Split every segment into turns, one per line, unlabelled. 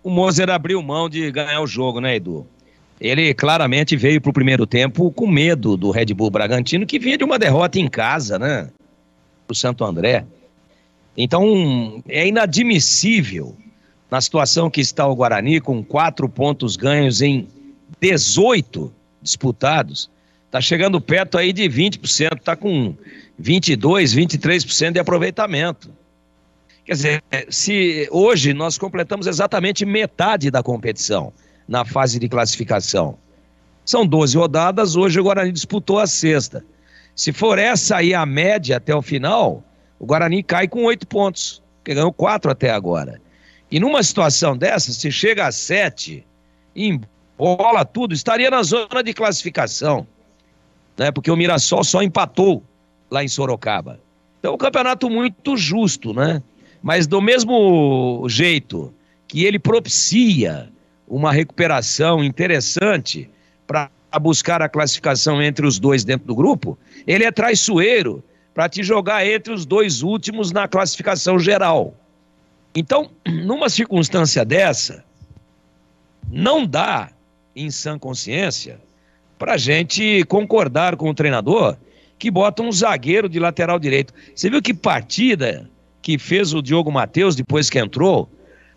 o Moser abriu mão de ganhar o jogo, né, Edu? Ele claramente veio pro primeiro tempo com medo do Red Bull Bragantino, que vinha de uma derrota em casa, né, pro Santo André. Então, é inadmissível, na situação que está o Guarani, com 4 pontos ganhos em 18 disputados, tá chegando perto aí de 20%, tá com 22, 23% de aproveitamento. Quer dizer, se hoje nós completamos exatamente metade da competição na fase de classificação. São 12 rodadas, hoje o Guarani disputou a sexta. Se for essa aí a média até o final, o Guarani cai com 8 pontos, porque ganhou 4 até agora. E numa situação dessa, se chega a 7, embola tudo, estaria na zona de classificação, né? Porque o Mirassol só empatou lá em Sorocaba. Então, um campeonato muito justo, né? Mas do mesmo jeito que ele propicia uma recuperação interessante para buscar a classificação entre os dois dentro do grupo, ele é traiçoeiro para te jogar entre os dois últimos na classificação geral. Então, numa circunstância dessa, não dá, em sã consciência, para a gente concordar com o treinador que bota um zagueiro de lateral direito. Você viu que partida que fez o Diogo Matheus depois que entrou,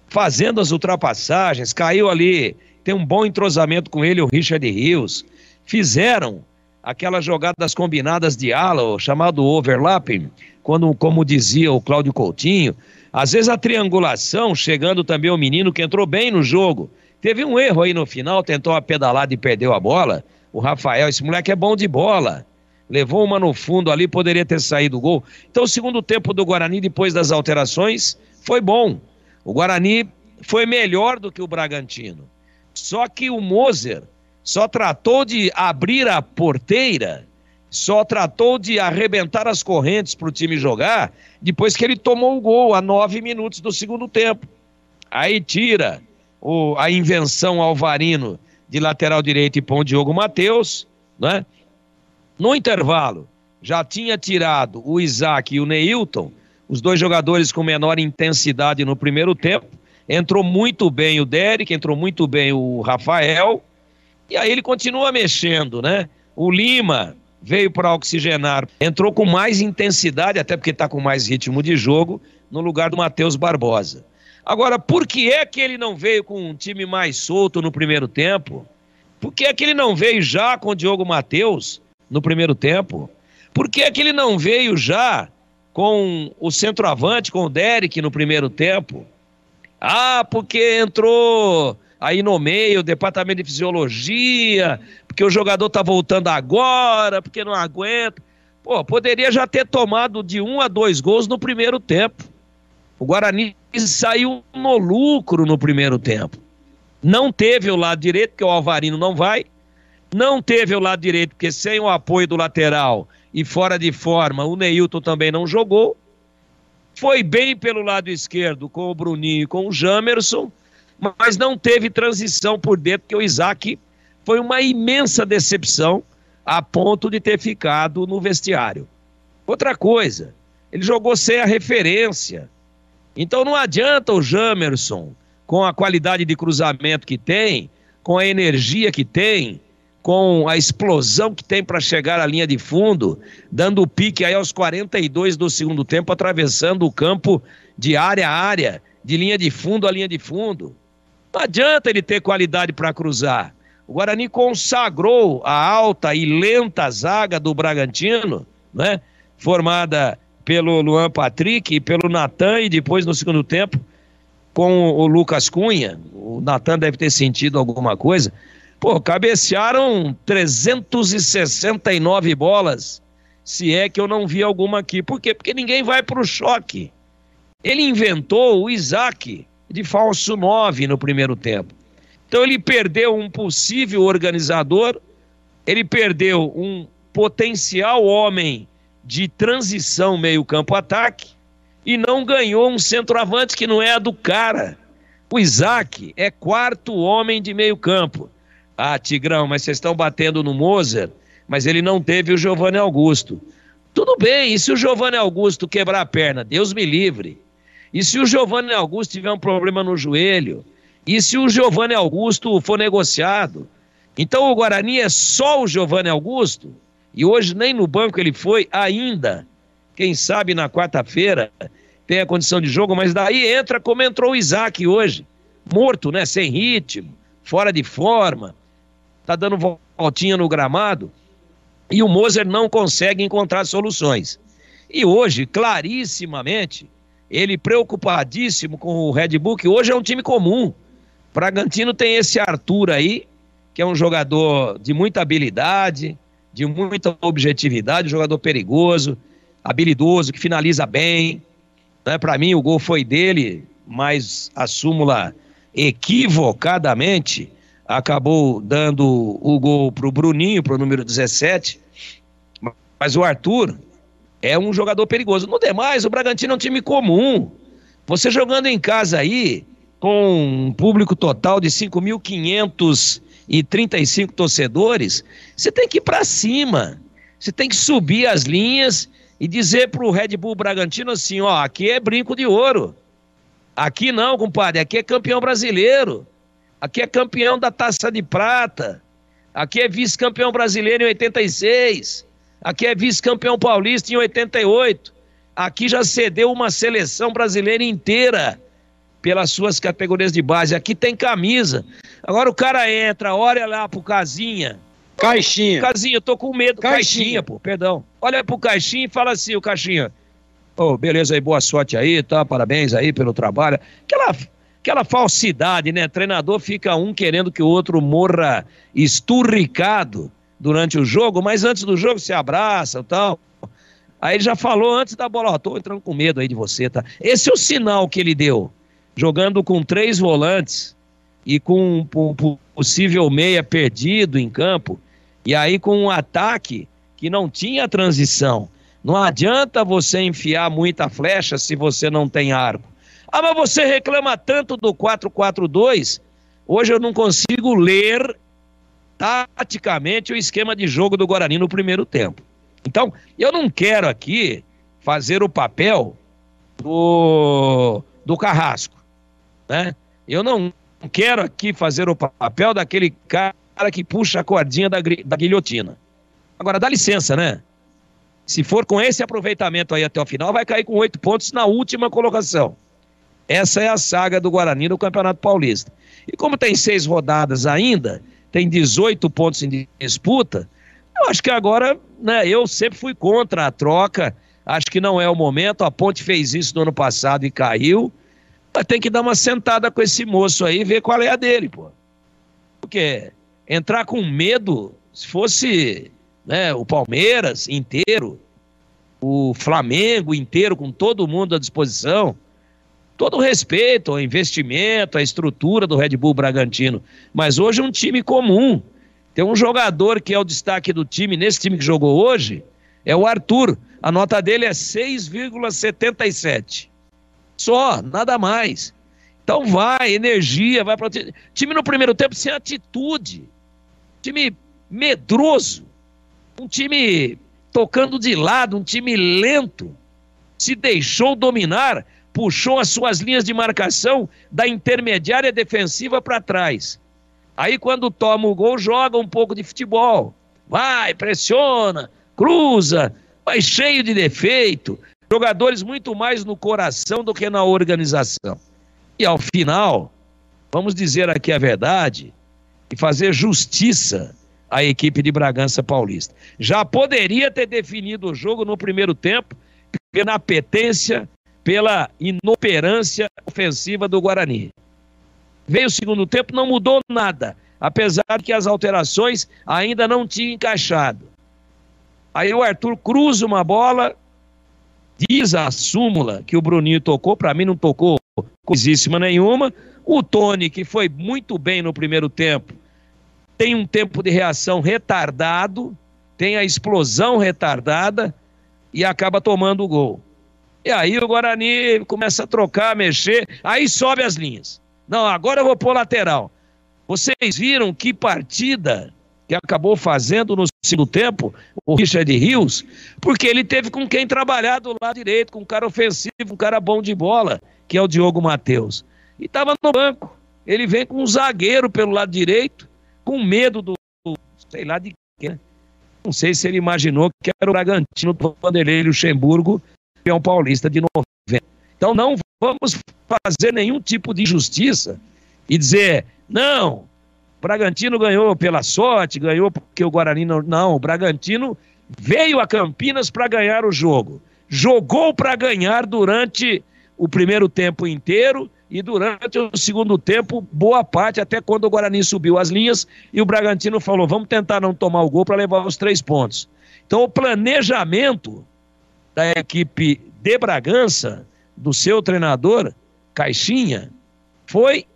fazendo as ultrapassagens, caiu ali, tem um bom entrosamento com ele, o Richard Rios, fizeram aquelas jogadas combinadas de ala, chamado overlapping, quando, como dizia o Cláudio Coutinho, às vezes a triangulação, chegando também o menino que entrou bem no jogo, teve um erro aí no final, tentou uma pedalada e perdeu a bola, o Rafael, esse moleque é bom de bola, levou uma no fundo ali, poderia ter saído o gol. Então o segundo tempo do Guarani, depois das alterações, foi bom. O Guarani foi melhor do que o Bragantino. Só que o Moser só tratou de abrir a porteira, só tratou de arrebentar as correntes para o time jogar, depois que ele tomou o gol a 9 minutos do segundo tempo. Aí tira a invenção Alvarino de lateral direito e põe o Diogo Matheus, né? No intervalo, já tinha tirado o Isaac e o Neilton, os dois jogadores com menor intensidade no primeiro tempo. Entrou muito bem o Derek, entrou muito bem o Rafael, e aí ele continua mexendo, né? O Lima veio para oxigenar, entrou com mais intensidade, até porque está com mais ritmo de jogo, no lugar do Matheus Barbosa. Agora, por que é que ele não veio com um time mais solto no primeiro tempo? Por que é que ele não veio já com o Diogo Matheus no primeiro tempo? Por que é que ele não veio já com o centroavante, com o Derek no primeiro tempo? Ah, porque entrou aí no meio o departamento de fisiologia, porque o jogador tá voltando agora, porque não aguenta. Pô, poderia já ter tomado de 1 a 2 gols no primeiro tempo. O Guarani saiu no lucro no primeiro tempo. Não teve o lado direito, porque o Alvarino não vai. Não teve o lado direito, porque sem o apoio do lateral e fora de forma, o Neilton também não jogou. Foi bem pelo lado esquerdo com o Bruninho e com o Jamerson, mas não teve transição por dentro, porque o Isaac foi uma imensa decepção a ponto de ter ficado no vestiário. Outra coisa, ele jogou sem a referência. Então não adianta o Jamerson, com a qualidade de cruzamento que tem, com a energia que tem, com a explosão que tem para chegar à linha de fundo, dando o pique aí aos 42 do segundo tempo, atravessando o campo de área a área, de linha de fundo a linha de fundo. Não adianta ele ter qualidade para cruzar. O Guarani consagrou a alta e lenta zaga do Bragantino, né? Formada pelo Luan Patrick e pelo Natan, e depois no segundo tempo com o Lucas Cunha. O Natan deve ter sentido alguma coisa. Pô, cabecearam 369 bolas, se é que eu não vi alguma aqui. Por quê? Porque ninguém vai para o choque. Ele inventou o Isaac de falso 9 no primeiro tempo. Então ele perdeu um possível organizador, ele perdeu um potencial homem de transição meio-campo-ataque e não ganhou um centroavante que não é a do cara. O Isaac é quarto homem de meio-campo. Ah, Tigrão, mas vocês estão batendo no Moser, mas ele não teve o Giovanni Augusto. Tudo bem, e se o Giovanni Augusto quebrar a perna? Deus me livre. E se o Giovanni Augusto tiver um problema no joelho? E se o Giovanni Augusto for negociado? Então o Guarani é só o Giovanni Augusto? E hoje nem no banco ele foi ainda. Quem sabe na quarta-feira tem a condição de jogo, mas daí entra como entrou o Isaac hoje. Morto, né? Sem ritmo, fora de forma, tá dando voltinha no gramado. E o Moser não consegue encontrar soluções. E hoje, clarissimamente, ele preocupadíssimo com o Red Bull, que hoje é um time comum. Bragantino tem esse Arthur aí, que é um jogador de muita habilidade, de muita objetividade, um jogador perigoso, habilidoso, que finaliza bem. Né? Para mim, o gol foi dele, mas a súmula equivocadamente acabou dando o gol para o Bruninho, para o número 17. Mas o Arthur é um jogador perigoso. No demais, o Bragantino é um time comum. Você jogando em casa aí, com um público total de 5.535 torcedores, você tem que ir para cima. Você tem que subir as linhas e dizer pro Red Bull Bragantino assim, ó, aqui é brinco de ouro. Aqui não, compadre, aqui é campeão brasileiro. Aqui é campeão da Taça de Prata. Aqui é vice-campeão brasileiro em 86. Aqui é vice-campeão paulista em 88. Aqui já cedeu uma seleção brasileira inteira pelas suas categorias de base. Aqui tem camisa. Agora o cara entra, olha lá pro Casinha.
Caixinha.
Caixinha, eu tô com medo. Caixinha, pô, perdão. Olha pro Caixinha e fala assim, o Caixinha. Ô, beleza aí, boa sorte aí, tá? Parabéns aí pelo trabalho. Aquela falsidade, né? Treinador fica um querendo que o outro morra esturricado durante o jogo, mas antes do jogo se abraça e tal. Aí ele já falou antes da bola, ó, tô entrando com medo aí de você, tá? Esse é o sinal que ele deu. Jogando com 3 volantes e com um possível meia perdido em campo, e aí com um ataque que não tinha transição. Não adianta você enfiar muita flecha se você não tem arco. Ah, mas você reclama tanto do 4-4-2, hoje eu não consigo ler taticamente o esquema de jogo do Guarani no primeiro tempo. Então, eu não quero aqui fazer o papel do Carrasco, né? Eu não quero aqui fazer o papel daquele cara que puxa a cordinha da guilhotina. Agora, dá licença, né? Se for com esse aproveitamento aí até o final, vai cair com 8 pontos na última colocação. Essa é a saga do Guarani no Campeonato Paulista. E como tem 6 rodadas ainda, tem 18 pontos em disputa, eu acho que agora, né, eu sempre fui contra a troca, acho que não é o momento, a Ponte fez isso no ano passado e caiu, mas tem que dar uma sentada com esse moço aí e ver qual é a dele, pô. Porque entrar com medo, se fosse, né, o Palmeiras inteiro, o Flamengo inteiro, com todo mundo à disposição, todo o respeito ao investimento, à estrutura do Red Bull Bragantino, mas hoje é um time comum. Tem um jogador que é o destaque do time, nesse time que jogou hoje, é o Arthur. A nota dele é 6,77. Só, nada mais. Então vai, energia, vai para o time no primeiro tempo sem atitude. Time medroso. Um time tocando de lado, um time lento. Se deixou dominar, puxou as suas linhas de marcação da intermediária defensiva para trás. Aí quando toma o gol, joga um pouco de futebol. Vai, pressiona, cruza, vai cheio de defeito. Jogadores muito mais no coração do que na organização. E ao final, vamos dizer aqui a verdade e fazer justiça à equipe de Bragança Paulista. Já poderia ter definido o jogo no primeiro tempo pela inapetência, pela inoperância ofensiva do Guarani. Veio o segundo tempo, não mudou nada, apesar que as alterações ainda não tinham encaixado. Aí o Arthur cruza uma bola, diz a súmula que o Bruninho tocou, para mim não tocou coisíssima nenhuma. O Tony, que foi muito bem no primeiro tempo, tem um tempo de reação retardado, tem a explosão retardada e acaba tomando o gol. E aí o Guarani começa a trocar, mexer, aí sobe as linhas. Não, agora eu vou pôr lateral. Vocês viram que partida que acabou fazendo no segundo tempo o Richard Rios? Porque ele teve com quem trabalhar do lado direito, com um cara ofensivo, um cara bom de bola, que é o Diogo Matheus. E estava no banco. Ele vem com um zagueiro pelo lado direito, com medo do sei lá de quê. Não sei se ele imaginou que era o Bragantino do Vanderlei Luxemburgo, campeão paulista de 90. Então não vamos fazer nenhum tipo de injustiça e dizer, não, o Bragantino ganhou pela sorte, ganhou porque o Guarani não... Não, o Bragantino veio a Campinas para ganhar o jogo. Jogou para ganhar durante o primeiro tempo inteiro e durante o segundo tempo, boa parte, até quando o Guarani subiu as linhas e o Bragantino falou, vamos tentar não tomar o gol para levar os 3 pontos. Então o planejamento da equipe de Bragança, do seu treinador, Caixinha, foi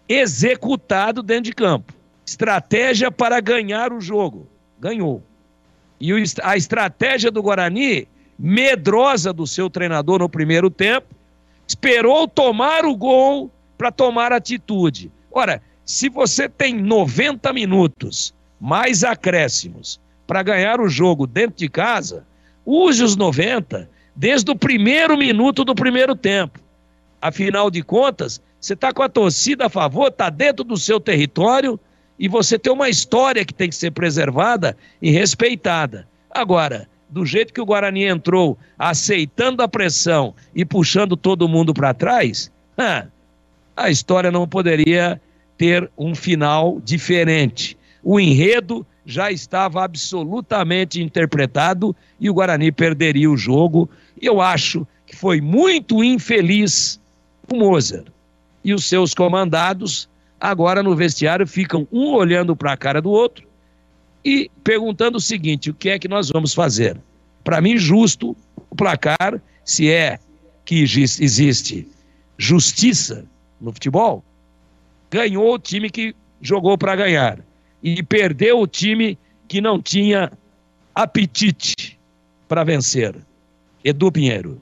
executado dentro de campo. Estratégia para ganhar o jogo. Ganhou. E a estratégia do Guarani, medrosa do seu treinador no primeiro tempo, esperou tomar o gol para tomar atitude. Ora, se você tem 90 minutos, mais acréscimos, para ganhar o jogo dentro de casa, use os 90 desde o primeiro minuto do primeiro tempo. Afinal de contas, você está com a torcida a favor, está dentro do seu território e você tem uma história que tem que ser preservada e respeitada. Agora, do jeito que o Guarani entrou, aceitando a pressão e puxando todo mundo para trás, a história não poderia ter um final diferente. O enredo já estava absolutamente interpretado e o Guarani perderia o jogo. E eu acho que foi muito infeliz o Mozart. E os seus comandados, agora no vestiário, ficam um olhando para a cara do outro e perguntando o seguinte, o que é que nós vamos fazer? Para mim, justo o placar, se é que existe justiça no futebol, ganhou o time que jogou para ganhar e perdeu o time que não tinha apetite para vencer. Edu Pinheiro.